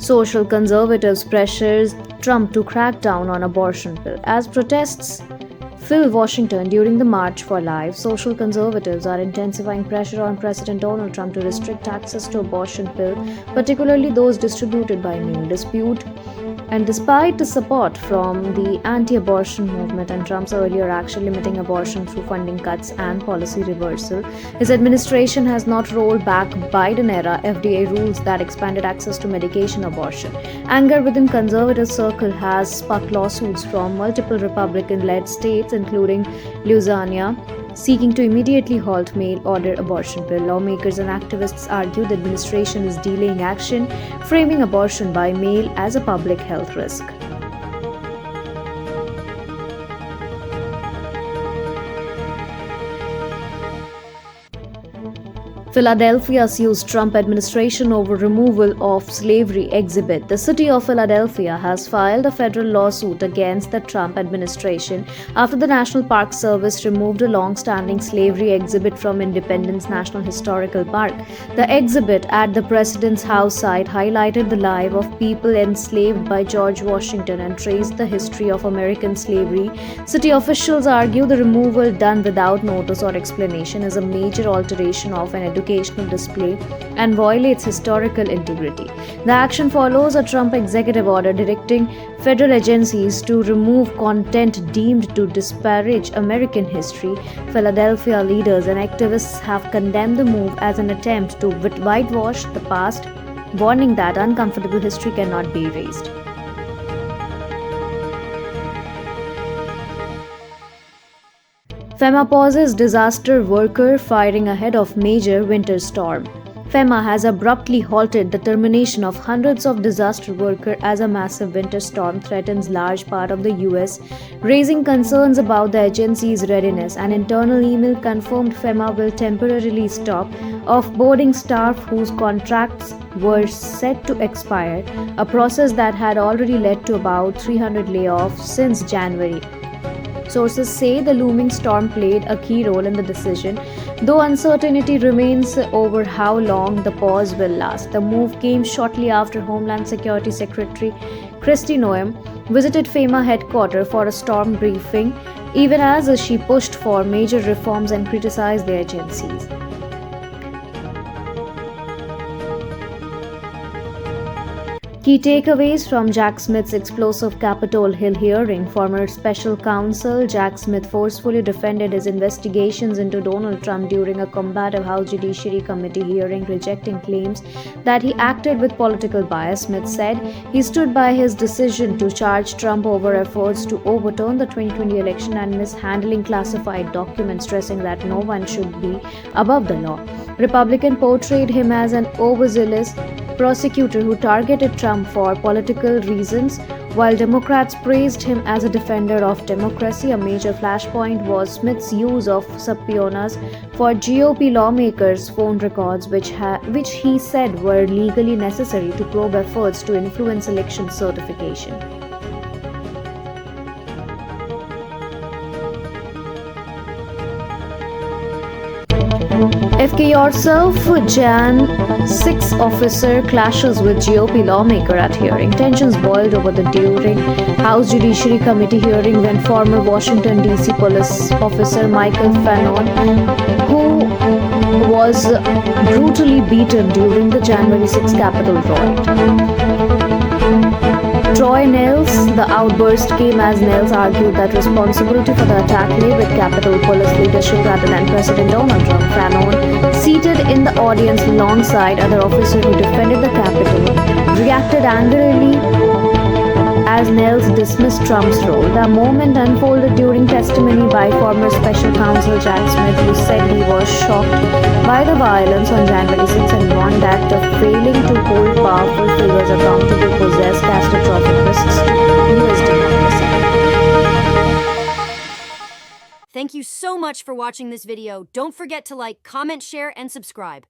Social conservatives pressures Trump to crack down on abortion bill. As protests fill Washington during the March for Life, social conservatives are intensifying pressure on President Donald Trump to restrict access to abortion pill, particularly those distributed by mail. Despite the support from the anti-abortion movement and Trump's earlier action limiting abortion through funding cuts and policy reversal, his administration has not rolled back Biden-era FDA rules that expanded access to medication abortion. Anger within conservative circle has sparked lawsuits from multiple Republican-led states, including Louisiana, seeking to immediately halt mail-order abortion bill. Lawmakers and activists argue the administration is delaying action, framing abortion by mail as a public health risk. Philadelphia sues Trump administration over removal of slavery exhibit. The city of Philadelphia has filed a federal lawsuit against the Trump administration after the National Park Service removed a long-standing slavery exhibit from Independence National Historical Park. The exhibit at the President's House site highlighted the life of people enslaved by George Washington and traced the history of American slavery. City officials argue the removal, done without notice or explanation, is a major alteration of an educational display and violates historical integrity. The action follows a Trump executive order directing federal agencies to remove content deemed to disparage American history. Philadelphia leaders and activists have condemned the move as an attempt to whitewash the past, warning that uncomfortable history cannot be erased. FEMA pauses disaster worker firing ahead of major winter storm. FEMA has abruptly halted the termination of hundreds of disaster workers as a massive winter storm threatens large part of the US, raising concerns about the agency's readiness. An internal email confirmed FEMA will temporarily stop offboarding staff whose contracts were set to expire, a process that had already led to about 300 layoffs since January. Sources say the looming storm played a key role in the decision, though uncertainty remains over how long the pause will last. The move came shortly after Homeland Security Secretary Kristi Noem visited FEMA headquarters for a storm briefing, even as she pushed for major reforms and criticized the agencies. Key takeaways from Jack Smith's explosive Capitol Hill hearing. Former special counsel Jack Smith forcefully defended his investigations into Donald Trump during a combative House Judiciary Committee hearing, rejecting claims that he acted with political bias. Smith said he stood by his decision to charge Trump over efforts to overturn the 2020 election and mishandling classified documents, stressing that no one should be above the law. Republicans portrayed him as an overzealous prosecutor who targeted Trump for political reasons, while Democrats praised him as a defender of democracy. A major flashpoint was Smith's use of subpoenas for GOP lawmakers' phone records, which he said were legally necessary to probe efforts to influence election certification. FK yourself, Jan 6 officer clashes with GOP lawmaker at hearing. Tensions boiled over the during House Judiciary Committee hearing when former Washington DC police officer Michael Fannon, who was brutally beaten during the January 6 Capitol riot. Troy Nels. The outburst came as Nels argued that responsibility for the attack lay with Capitol Police leadership rather than President Donald Trump. Fannon, seated in the audience alongside other officers who defended the Capitol, reacted angrily as Nels dismissed Trump's role. The moment unfolded during testimony by former special counsel Jack Smith, who said he was shocked by the violence on January 6 and warned that failing to hold powerful figures accountable possess catastrophic risks to U.S. democracy. Thank you so much for watching this video. Don't forget to like, comment, share, and subscribe.